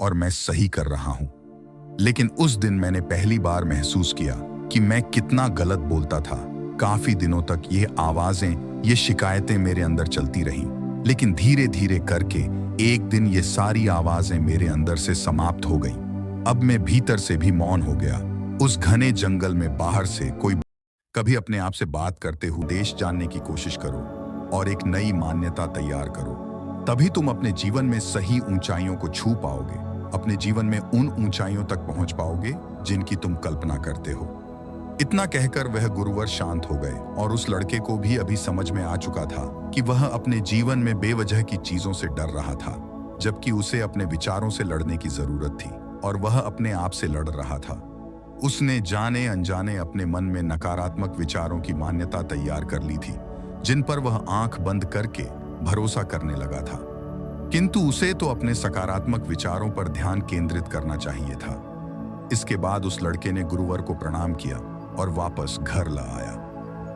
और मैं सही कर रहा हूं। लेकिन उस दिन मैंने पहली बार महसूस किया कि मैं कितना गलत बोलता था। काफी दिनों तक ये आवाजें, ये शिकायतें मेरे अंदर चलती रहीं। लेकिन धीरे धीरे करके एक दिन ये सारी आवाजें मेरे अंदर से समाप्त हो गईं। अब मैं भीतर से भी मौन हो गया। उस घने जंगल में बाहर से कोई कभी अपने आप से बात करते हुए देश जानने की कोशिश करो और एक नई मान्यता तैयार करो। तभी तुम अपने जीवन में सही ऊंचाइयों को छू पाओगे, अपने जीवन में उन ऊंचाइयों तक पहुंच पाओगे जिनकी तुम कल्पना करते हो। इतना कहकर वह गुरुवर शांत हो गए और उस लड़के को भी अभी समझ में आ चुका था कि वह अपने जीवन में बेवजह की चीजों से डर रहा था, जबकि उसे अपने विचारों से लड़ने की जरूरत थी और वह अपने आप से लड़ रहा था। उसने जाने अनजाने अपने मन में नकारात्मक विचारों की मान्यता तैयार कर ली थी, जिन पर वह आंख बंद करके भरोसा करने लगा था। किंतु उसे तो अपने सकारात्मक विचारों पर ध्यान केंद्रित करना चाहिए था। इसके बाद उस लड़के ने गुरुवर को प्रणाम किया और वापस घर ला आया।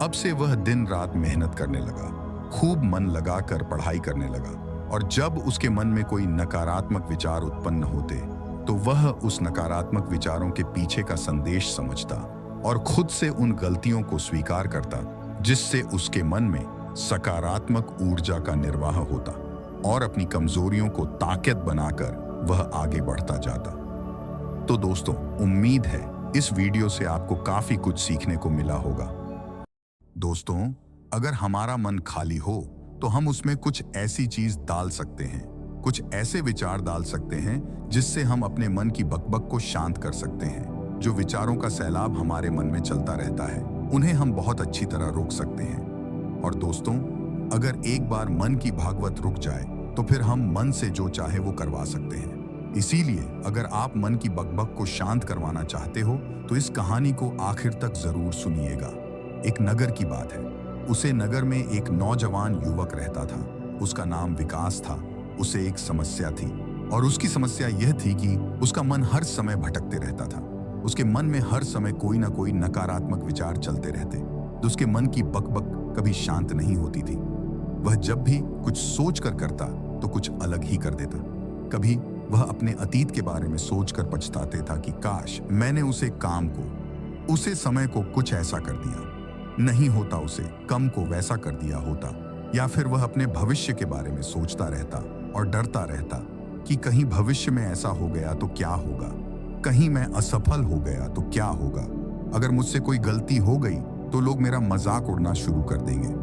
अब से वह दिन रात मेहनत करने लगा, खूब मन लगाकर पढ़ाई करने लगा, और जब उसके मन में कोई नकारात्मक विचार उत्पन्न होते तो वह उस नकारात्मक विचारों के पीछे का संदेश समझता और खुद से उन गलतियों को स्वीकार करता, जिससे उसके मन में सकारात्मक ऊर्जा का निर्वाह होता और अपनी कमजोरियों को ताकत बनाकर वह आगे बढ़ता जाता। तो दोस्तों, उम्मीद है इस वीडियो से आपको काफी कुछ सीखने को मिला होगा। दोस्तों, अगर हमारा मन खाली हो तो हम उसमें कुछ ऐसी चीज डाल सकते हैं, कुछ ऐसे विचार डाल सकते हैं जिससे हम अपने मन की बकबक को शांत कर सकते हैं। जो विचारों का सैलाब हमारे मन में चलता रहता है, उन्हें हम बहुत अच्छी तरह रोक सकते हैं। और दोस्तों, अगर एक बार मन की भागवत रुक जाए तो फिर हम मन से जो चाहे वो करवा सकते हैं। इसीलिए अगर आप मन की बकबक को शांत करवाना चाहते हो तो इस कहानी को आखिर तक जरूर सुनिएगा। एक नगर की बात है। उसे नगर में एक नौजवान युवक रहता था। उसका नाम विकास था। उसे एक समस्या थी और उसकी समस्या यह थी कि उसका मन हर समय भटकते रहता था। उसके मन में हर समय कोई ना कोई नकारात्मक विचार चलते रहते। उसके मन की बकबक कभी शांत नहीं होती थी। वह जब भी कुछ सोच कर करता तो कुछ अलग ही कर देता। कभी वह अपने अतीत के बारे में सोचकर पछताते था कि काश मैंने उसे समय को कुछ ऐसा कर दिया, नहीं होता उसे कम को वैसा कर दिया होता। या फिर वह अपने भविष्य के बारे में सोचता रहता और डरता रहता कि कहीं भविष्य में ऐसा हो गया तो क्या होगा, कहीं मैं असफल हो गया तो क्या होगा, अगर मुझसे कोई गलती हो गई तो लोग मेरा मजाक उड़ना शुरू कर देंगे।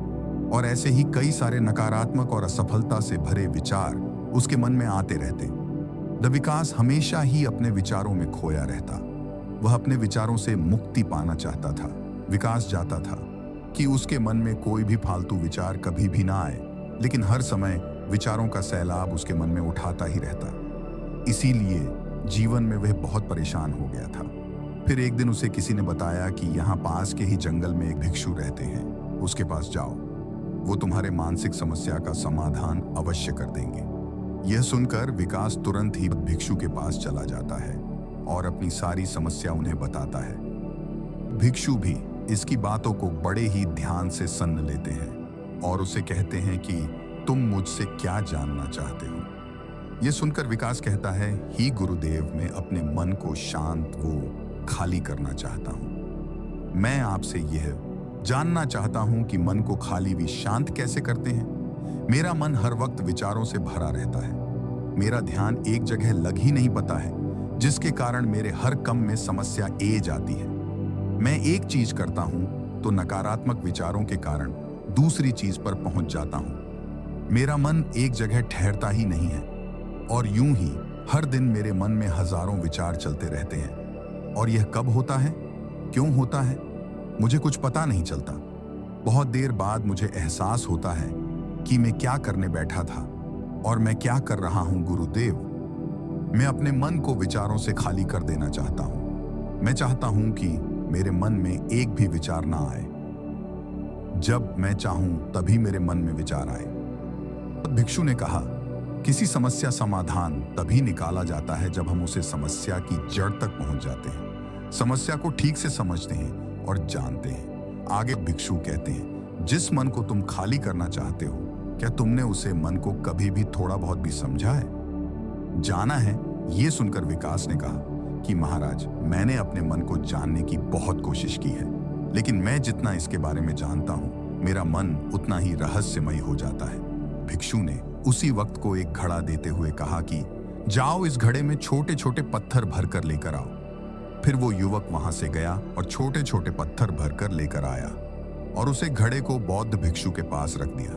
और ऐसे ही कई सारे नकारात्मक और असफलता से भरे विचार उसके मन में आते रहते। विकास हमेशा ही अपने विचारों में खोया रहता। वह अपने विचारों से मुक्ति पाना चाहता था। विकास चाहता था कि उसके मन में कोई भी फालतू विचार कभी भी ना आए, लेकिन हर समय विचारों का सैलाब उसके मन में उठाता ही रहता। इसीलिए जीवन में वह बहुत परेशान हो गया था। फिर एक दिन उसे किसी ने बताया कि यहाँ पास के ही जंगल में एक भिक्षु रहते हैं, उसके पास जाओ, वो तुम्हारे मानसिक समस्या का समाधान अवश्य कर देंगे। यह सुनकर विकास तुरंत ही भिक्षु के पास चला जाता है और अपनी सारी समस्या उन्हें बताता है। भिक्षु भी इसकी बातों को बड़े ही ध्यान से सुन लेते हैं और उसे कहते हैं कि तुम मुझसे क्या जानना चाहते हो। यह सुनकर विकास कहता है, ही गुरुदेव, मैं अपने मन को शांत व खाली करना चाहता हूं। मैं आपसे यह जानना चाहता हूं कि मन को खाली व शांत कैसे करते हैं। मेरा मन हर वक्त विचारों से भरा रहता है। मेरा ध्यान एक जगह लग ही नहीं पाता है, जिसके कारण मेरे हर काम में समस्या ए जाती है। मैं एक चीज करता हूं तो नकारात्मक विचारों के कारण दूसरी चीज पर पहुंच जाता हूं। मेरा मन एक जगह ठहरता ही नहीं है और यूं ही हर दिन मेरे मन में हजारों विचार चलते रहते हैं। और यह कब होता है, क्यों होता है, मुझे कुछ पता नहीं चलता। बहुत देर बाद मुझे एहसास होता है कि मैं क्या करने बैठा था और मैं क्या कर रहा हूं। गुरुदेव, मैं अपने मन को विचारों से खाली कर देना चाहता हूं। मैं चाहता हूं कि मेरे मन में एक भी विचार ना आए। जब मैं चाहूं तभी मेरे मन में विचार आए। भिक्षु ने कहा, किसी समस्या समाधान तभी निकाला जाता है जब हम उसे समस्या की जड़ तक पहुंच जाते हैं, समस्या को ठीक से समझते हैं और जानते हैं। आगे भिक्षु कहते हैं, जिस मन को तुम खाली करना चाहते हो, क्या तुमने उसे मन को कभी भी थोड़ा बहुत भी समझा है, जाना है ये सुनकर विकास ने कहा कि महाराज, मैंने अपने मन को जानने की बहुत कोशिश की है, लेकिन मैं जितना इसके बारे में जानता हूँ, मेरा मन उतना ही रहस्यमय हो जाता है। भिक्षु ने उसी वक्त को एक घड़ा देते हुए कहा कि जाओ, इस घड़े में छोटे छोटे पत्थर भरकर लेकर आओ। फिर वो युवक वहां से गया और छोटे छोटे पत्थर भरकर लेकर आया और उसे घड़े को बौद्ध भिक्षु के पास रख दिया।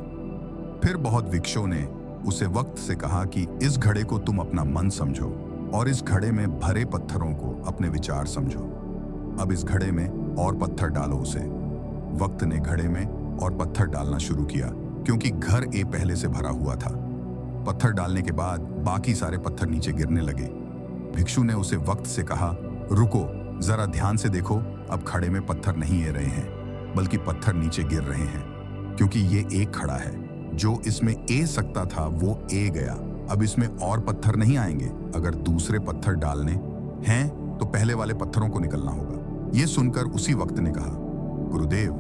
फिर बौद्ध भिक्षु ने उसे वक्त से कहा कि इस घड़े को तुम अपना मन समझो और इस घड़े में भरे पत्थरों को अपने विचार समझो। अब इस घड़े में और पत्थर डालो उसे। वक्त ने घड़े में और पत्थर डालना शुरू किया, क्योंकि घर पहले से भरा हुआ था। पत्थर डालने के बाद बाकी सारे पत्थर नीचे गिरने लगे। भिक्षु ने उसे वक्त से कहा, रुको, जरा ध्यान से देखो, अब खड़े में पत्थर नहीं आ रहे हैं, बल्कि पत्थर नीचे गिर रहे हैं, क्योंकि ये एक खड़ा है। जो इसमें ए सकता था वो ए गया। अब इसमें और पत्थर नहीं आएंगे। अगर दूसरे पत्थर डालने हैं तो पहले वाले पत्थरों को निकलना होगा। ये सुनकर उसी वक्त ने कहा, गुरुदेव,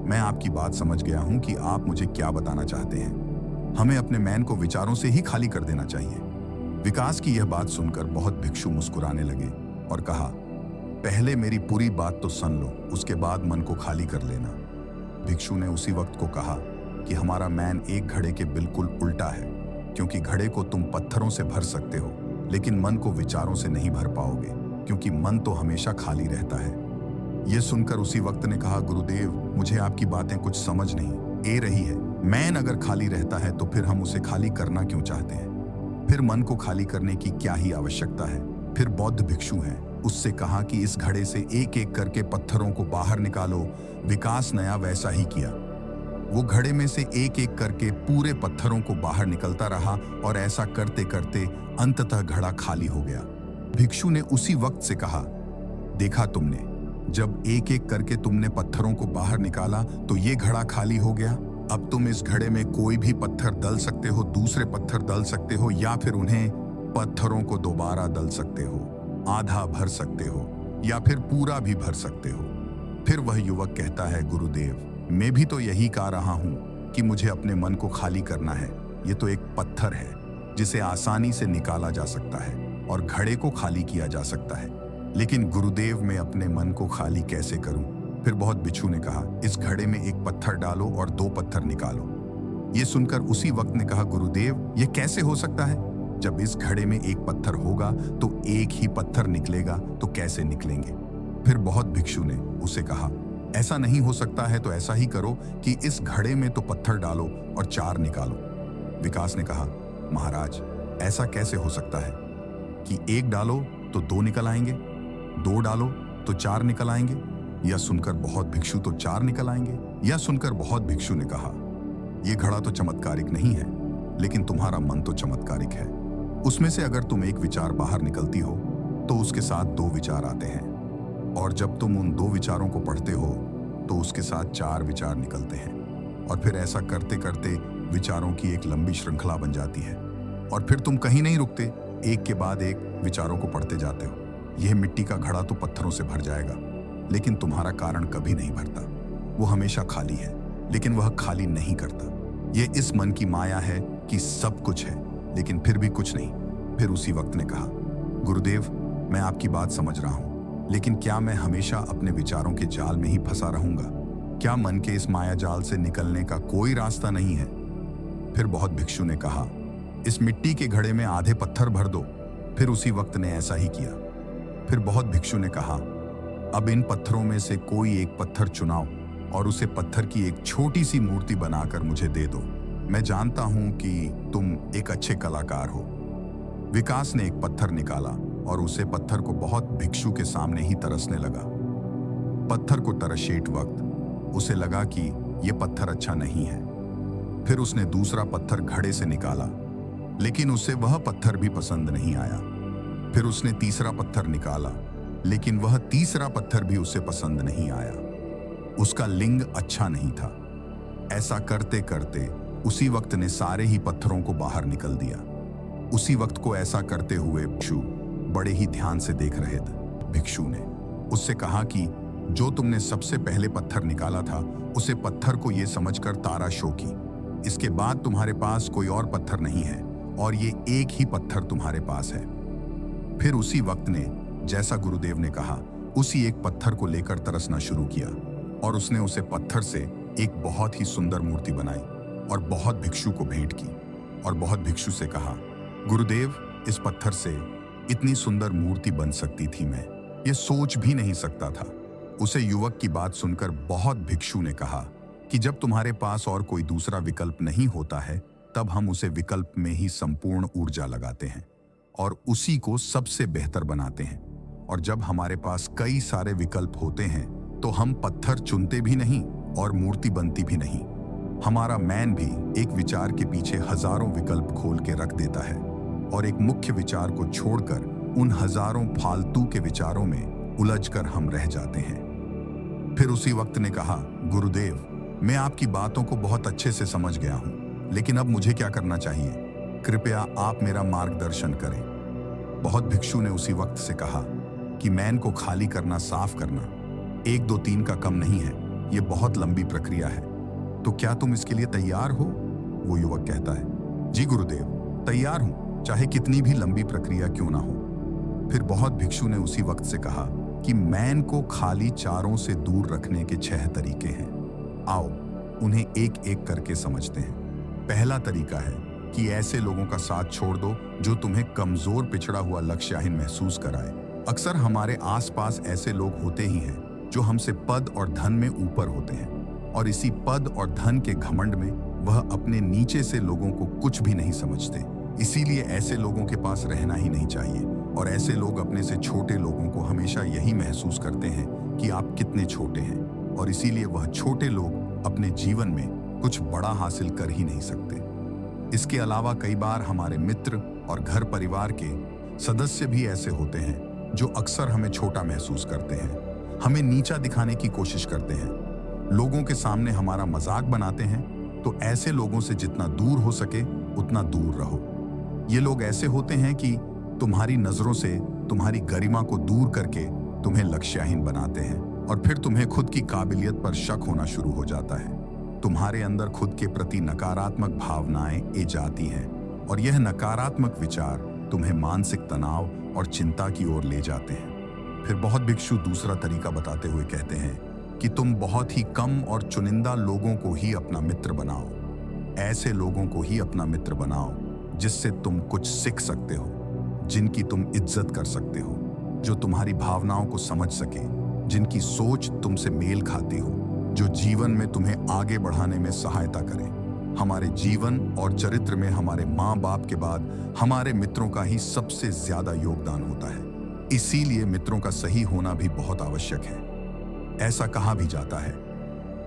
मैं आपकी बात समझ गया हूं कि आप मुझे क्या बताना चाहते हैं। हमें अपने मैन को विचारों से ही खाली कर देना चाहिए। विकास की यह बात सुनकर बहुत भिक्षु मुस्कुराने लगे और कहा, पहले मेरी पूरी बात तो सुन लो, उसके बाद मन को खाली कर लेना। भिक्षु ने उसी वक्त को कहा कि हमारा मैन एक घड़े के बिल्कुल उल्टा है, क्योंकि घड़े को तुम पत्थरों से भर सकते हो, लेकिन मन को विचारों से नहीं भर पाओगे, क्योंकि मन तो हमेशा खाली रहता है। यह सुनकर उसी वक्त ने कहा, गुरुदेव, मुझे आपकी बातें कुछ समझ नहीं ए रही है। मैन अगर खाली रहता है तो फिर हम उसे खाली करना क्यों चाहते हैं? फिर मन को खाली करने की क्या ही आवश्यकता है? फिर बौद्ध भिक्षु हैं, उससे कहा कि इस घड़े से एक एक करके पत्थरों को बाहर निकालो। विकास नया वैसा ही किया। वो घड़े में से एक एक करके पूरे पत्थरों को बाहर निकलता रहा और ऐसा करते करते अंततः घड़ा खाली हो गया। भिक्षु ने उसी वक्त से कहा, देखा तुमने, जब एक एक करके तुमने पत्थरों को बाहर निकाला तो ये घड़ा खाली हो गया। अब तुम इस घड़े में कोई भी पत्थर डल सकते हो, दूसरे पत्थर डल सकते हो, या फिर उन्हें पत्थरों को दोबारा डल सकते हो, आधा भर सकते हो या फिर पूरा भी भर सकते हो। फिर वह युवक कहता है, गुरुदेव, मैं भी तो यही कह रहा हूं कि मुझे अपने मन को खाली करना है। ये तो एक पत्थर है जिसे आसानी से निकाला जा सकता है और घड़े को खाली किया जा सकता है, लेकिन गुरुदेव, मैं अपने मन को खाली कैसे करूं? फिर बहुत भिक्षु ने कहा, इस घड़े में एक पत्थर डालो और दो पत्थर निकालो। ये सुनकर उसी वक्त ने कहा, गुरुदेव, ये कैसे हो सकता है? जब इस घड़े में एक पत्थर होगा तो एक ही पत्थर निकलेगा, तो कैसे निकलेंगे? फिर बहुत भिक्षु ने उसे कहा, ऐसा नहीं हो सकता है तो ऐसा ही करो कि इस घड़े में तो पत्थर डालो और चार निकालो। विकास ने कहा, महाराज, ऐसा कैसे हो सकता है कि एक डालो तो दो निकल आएंगे, दो डालो तो चार निकल आएंगे? यह सुनकर बहुत भिक्षु तो चार निकल आएंगे। यह सुनकर बहुत भिक्षु ने कहा, यह घड़ा तो चमत्कारिक नहीं है, लेकिन तुम्हारा मन तो चमत्कारिक है। उसमें से अगर तुम एक विचार बाहर निकलती हो तो उसके साथ दो विचार आते हैं, और जब तुम उन दो विचारों को पढ़ते हो तो उसके साथ चार विचार निकलते हैं, और फिर ऐसा करते करते विचारों की एक लंबी श्रृंखला बन जाती है, और फिर तुम कहीं नहीं रुकते, एक के बाद एक विचारों को पढ़ते जाते हो। यह मिट्टी का घड़ा तो पत्थरों से भर जाएगा, लेकिन तुम्हारा कारण कभी नहीं भरता। वो हमेशा खाली है, लेकिन वह खाली नहीं करता। यह इस मन की माया है कि सब कुछ है लेकिन फिर भी कुछ नहीं। फिर उसी वक्त ने कहा, गुरुदेव, मैं आपकी बात समझ रहा हूं, लेकिन क्या मैं हमेशा अपने विचारों के जाल में ही फंसा रहूंगा? क्या मन के इस माया जाल से निकलने का कोई रास्ता नहीं है? फिर बहुत भिक्षु ने कहा, इस मिट्टी के घड़े में आधे पत्थर भर दो। फिर उसी वक्त ने ऐसा ही किया। फिर बहुत भिक्षु ने कहा, अब इन पत्थरों में से कोई एक पत्थर चुनाओ और उसे पत्थर की एक छोटी सी मूर्ति बनाकर मुझे दे दो। मैं जानता हूं कि तुम एक अच्छे कलाकार हो। विकास ने एक पत्थर निकाला और उसे पत्थर को बहुत भिक्षु के सामने ही तरसने लगा। पत्थर को तरसेट वक्त उसे लगा कि यह पत्थर अच्छा नहीं है। फिर उसने दूसरा पत्थर घड़े से निकाला, लेकिन उसे वह पत्थर भी पसंद नहीं आया। फिर उसने तीसरा पत्थर निकाला, लेकिन वह तीसरा पत्थर भी उसे पसंद नहीं आया। उसका लिंग अच्छा नहीं था। ऐसा करते करते उसी वक्त ने सारे ही पत्थरों को बाहर निकल दिया। उसी वक्त को ऐसा करते हुए भिक्षु बड़े ही ध्यान से देख रहे थे। भिक्षु ने उससे कहा कि जो तुमने सबसे पहले पत्थर निकाला था, उसे पत्थर को यह समझकर तारा शो की। इसके बाद तुम्हारे पास कोई और पत्थर नहीं है और ये एक ही पत्थर तुम्हारे पास है। फिर उसी वक्त ने, जैसा गुरुदेव ने कहा, उसी एक पत्थर को लेकर तरसना शुरू किया और उसने उसे पत्थर से एक बहुत ही सुंदर मूर्ति बनाई और बहुत भिक्षु को भेंट की और बहुत भिक्षु से कहा, गुरुदेव, इस पत्थर से इतनी सुंदर मूर्ति बन सकती थी, मैं ये सोच भी नहीं सकता था। उसे युवक की बात सुनकर बहुत भिक्षु ने कहा कि जब तुम्हारे पास और कोई दूसरा विकल्प नहीं होता है, तब हम उसे विकल्प में ही संपूर्ण ऊर्जा लगाते हैं और उसी को सबसे बेहतर बनाते हैं। और जब हमारे पास कई सारे विकल्प होते हैं तो हम पत्थर चुनते भी नहीं और मूर्ति बनती भी नहीं। हमारा मैन भी एक विचार के पीछे हजारों विकल्प खोल के रख देता है और एक मुख्य विचार को छोड़कर उन हजारों फालतू के विचारों में उलझकर हम रह जाते हैं। फिर उसी वक्त ने कहा, गुरुदेव, मैं आपकी बातों को बहुत अच्छे से समझ गया हूं, लेकिन अब मुझे क्या करना चाहिए? कृपया आप मेरा मार्गदर्शन करें। बहुत भिक्षु ने उसी वक्त से कहा कि मैन को खाली करना, साफ करना 1 2 3 का कम नहीं है, ये बहुत लंबी प्रक्रिया है। तो क्या तुम इसके लिए तैयार हो? वो युवक कहता है, जी गुरुदेव, तैयार हूं, चाहे कितनी भी लंबी प्रक्रिया क्यों ना हो। फिर बहुत भिक्षु ने उसी वक्त से कहा कि मैन को खाली चारों से दूर रखने के 6 तरीके हैं। आओ उन्हें एक एक करके समझते हैं। पहला तरीका है कि ऐसे लोगों का साथ छोड़ दो जो तुम्हें कमजोर, पिछड़ा हुआ, लक्ष्यहीन महसूस कराए। अक्सर हमारे आसपास ऐसे लोग होते ही हैं जो हमसे पद और धन में ऊपर होते हैं और इसी पद और धन के घमंड में वह अपने नीचे से लोगों को कुछ भी नहीं समझते। इसीलिए ऐसे लोगों के पास रहना ही नहीं चाहिए और ऐसे लोग अपने से छोटे लोगों को हमेशा यही महसूस करते हैं कि आप कितने छोटे हैं और इसीलिए वह छोटे लोग अपने जीवन में कुछ बड़ा हासिल कर ही नहीं सकते। इसके अलावा कई बार हमारे मित्र और घर परिवार के सदस्य भी ऐसे होते हैं जो अक्सर हमें छोटा महसूस करते हैं, हमें नीचा दिखाने की कोशिश करते हैं, लोगों के सामने हमारा मजाक बनाते हैं। तो ऐसे लोगों से जितना दूर हो सके उतना दूर रहो। ये लोग ऐसे होते हैं कि तुम्हारी नजरों से तुम्हारी गरिमा को दूर करके तुम्हें लक्ष्यहीन बनाते हैं और फिर तुम्हें खुद की काबिलियत पर शक होना शुरू हो जाता है। तुम्हारे अंदर खुद के प्रति नकारात्मक भावनाएं ए जाती हैं और यह नकारात्मक विचार तुम्हें मानसिक तनाव और चिंता की ओर ले जाते हैं। फिर बहुत भिक्षु दूसरा तरीका बताते हुए कहते हैं कि तुम बहुत ही कम और चुनिंदा लोगों को ही अपना मित्र बनाओ। ऐसे लोगों को ही अपना मित्र बनाओ जिससे तुम कुछ सीख सकते हो, जिनकी तुम इज्जत कर सकते हो, जो तुम्हारी भावनाओं को समझ सके, जिनकी सोच तुमसे मेल खाती हो, जो जीवन में तुम्हें आगे बढ़ाने में सहायता करें। हमारे जीवन और चरित्र में हमारे माँ बाप के बाद हमारे मित्रों का ही सबसे ज्यादा योगदान होता है। इसीलिए मित्रों का सही होना भी बहुत आवश्यक है। ऐसा कहा भी जाता है,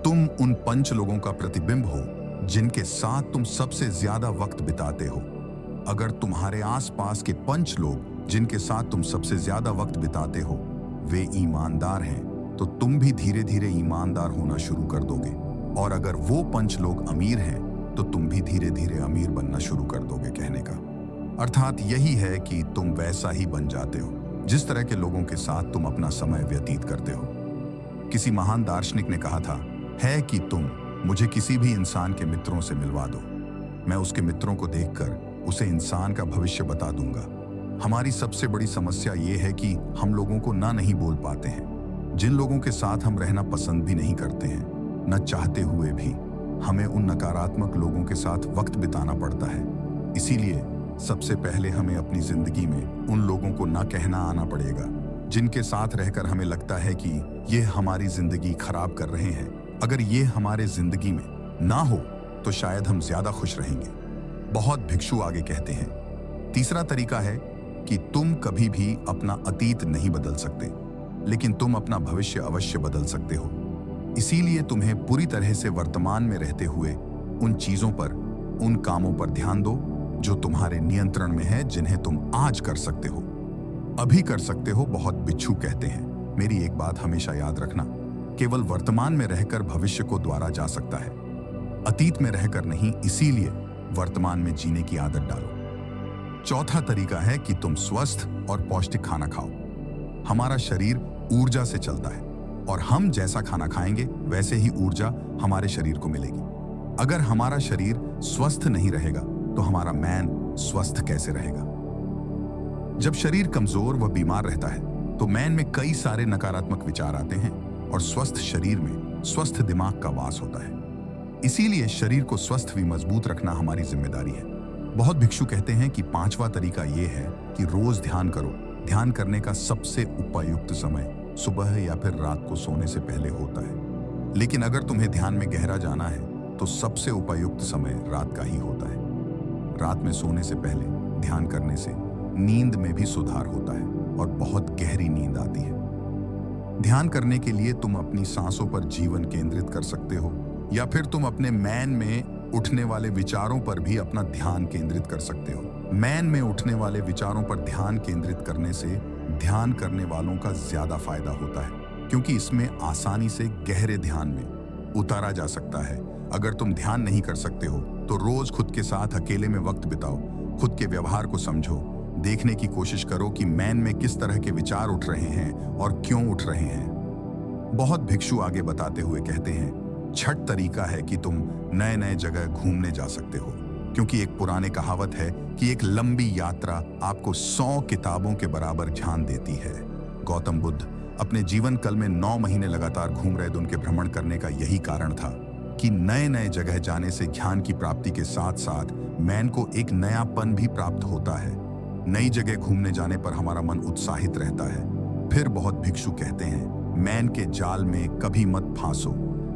तुम उन 5 लोगों का प्रतिबिंब हो जिनके साथ तुम सबसे ज्यादा वक्त बिताते हो। अगर तुम्हारे आसपास के 5 लोग जिनके साथ तुम सबसे ज्यादा वक्त बिताते हो वे ईमानदार हैं, तो तुम भी धीरे धीरे ईमानदार होना शुरू कर दोगे। और अगर वो 5 लोग अमीर हैं तो तुम भी धीरे धीरे अमीर बनना शुरू कर दोगे। कहने का अर्थात यही है कि तुम वैसा ही बन जाते हो जिस तरह के लोगों के साथ तुम अपना समय व्यतीत करते हो। किसी महान दार्शनिक ने कहा था, है कि तुम मुझे किसी भी इंसान के मित्रों से मिलवा दो, मैं उसके मित्रों को देखकर उसे इंसान का भविष्य बता दूंगा। हमारी सबसे बड़ी समस्या ये है कि हम लोगों को ना नहीं बोल पाते हैं। जिन लोगों के साथ हम रहना पसंद भी नहीं करते हैं, न चाहते हुए भी हमें उन नकारात्मक लोगों के साथ वक्त बिताना पड़ता है। इसीलिए सबसे पहले हमें अपनी जिंदगी में उन लोगों को ना कहना आना पड़ेगा जिनके साथ रहकर हमें लगता है कि ये हमारी जिंदगी खराब कर रहे हैं। अगर ये हमारे जिंदगी में ना हो तो शायद हम ज्यादा खुश रहेंगे। बहुत भिक्षु आगे कहते हैं, तीसरा तरीका है कि तुम कभी भी अपना अतीत नहीं बदल सकते, लेकिन तुम अपना भविष्य अवश्य बदल सकते हो। इसीलिए तुम्हें पूरी तरह से वर्तमान में रहते हुए उन चीजों पर, उन कामों पर ध्यान दो जो तुम्हारे नियंत्रण में है, जिन्हें तुम आज कर सकते हो, अभी कर सकते हो। बहुत भिक्षु कहते हैं, मेरी एक बात हमेशा याद रखना, केवल वर्तमान में रहकर भविष्य को द्वारा जा सकता है, अतीत में रहकर नहीं। इसीलिए वर्तमान में जीने की आदत डालो। चौथा तरीका है कि तुम स्वस्थ और पौष्टिक खाना खाओ। हमारा शरीर ऊर्जा से चलता है और हम जैसा खाना खाएंगे वैसे ही ऊर्जा हमारे शरीर को मिलेगी। अगर हमारा शरीर स्वस्थ नहीं रहेगा तो हमारा मैन स्वस्थ कैसे रहेगा? जब शरीर कमजोर व बीमार रहता है तो मैन में कई सारे नकारात्मक विचार आते हैं और स्वस्थ शरीर में स्वस्थ दिमाग का वास होता है। इसीलिए शरीर को स्वस्थ भी मजबूत रखना हमारी जिम्मेदारी है। बहुत भिक्षु कहते हैं कि 5वां तरीका यह है कि रोज ध्यान करो। ध्यान करने का सबसे उपयुक्त समय सुबह या फिर रात को सोने से पहले होता है, लेकिन अगर तुम्हें ध्यान में गहरा जाना है तो सबसे उपयुक्त समय रात का ही होता है। रात में सोने से पहले ध्यान करने से नींद में भी सुधार होता है और बहुत गहरी नींद आती है। ध्यान करने के लिए तुम अपनी सांसों पर जीवन केंद्रित कर सकते हो या फिर तुम अपने मैन में उठने वाले विचारों पर भी अपना ध्यान केंद्रित कर सकते हो। मैन में उठने वाले विचारों पर ध्यान केंद्रित करने से ध्यान करने वालों का ज्यादा फायदा होता है, क्योंकि इसमें आसानी से गहरे ध्यान में उतारा जा सकता है। अगर तुम ध्यान नहीं कर सकते हो तो रोज खुद के साथ अकेले में वक्त बिताओ, खुद के व्यवहार को समझो, देखने की कोशिश करो कि मैन में किस तरह के विचार उठ रहे हैं और क्यों उठ रहे हैं। बहुत भिक्षु आगे बताते हुए कहते हैं, छठ तरीका है कि तुम नए नए जगह घूमने जा सकते हो, क्योंकि एक पुराने कहावत है कि एक लंबी यात्रा आपको 100 किताबों के बराबर ध्यान देती है। गौतम बुद्ध अपने जीवन काल में 9 महीने लगातार घूम रहे थे। उनके भ्रमण करने का यही कारण था कि नए नए जगह जाने से ज्ञान की प्राप्ति के साथ साथ मैन को एक नयापन भी प्राप्त होता है। नई जगह घूमने जाने पर हमारा मन उत्साहित रहता है। फिर बहुत भिक्षु कहते हैं, मैन के जाल में कभी मत फांसो,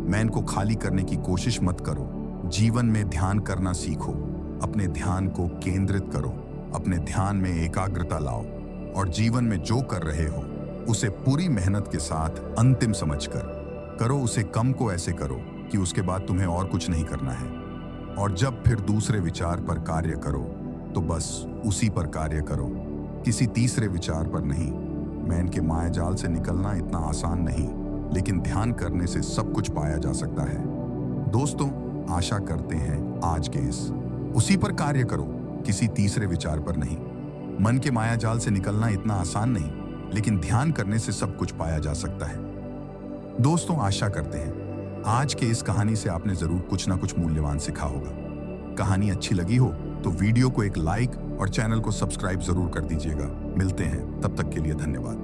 मैन को खाली करने की कोशिश मत करो। जीवन में ध्यान करना सीखो, अपने ध्यान को केंद्रित करो, अपने ध्यान में एकाग्रता लाओ और जीवन में जो कर रहे हो उसे पूरी मेहनत के साथ अंतिम समझकर करो। उसे कम को ऐसे करो कि उसके बाद तुम्हें और कुछ नहीं करना है। और जब फिर दूसरे विचार पर कार्य करो तो बस उसी पर कार्य करो, किसी तीसरे विचार पर नहीं। मैन के माया जाल से निकलना इतना आसान नहीं, लेकिन ध्यान करने से सब कुछ पाया जा सकता है। दोस्तों, आशा करते हैं आज के इस उसी पर कार्य करो, किसी तीसरे विचार पर नहीं। मन के माया जाल से निकलना इतना आसान नहीं, लेकिन ध्यान करने से सब कुछ पाया जा सकता है। दोस्तों, आशा करते हैं आज के इस कहानी से आपने जरूर कुछ ना कुछ मूल्यवान सीखा होगा। कहानी अच्छी लगी हो तो वीडियो को एक लाइक और चैनल को सब्सक्राइब जरूर कर दीजिएगा। मिलते हैं, तब तक के लिए धन्यवाद।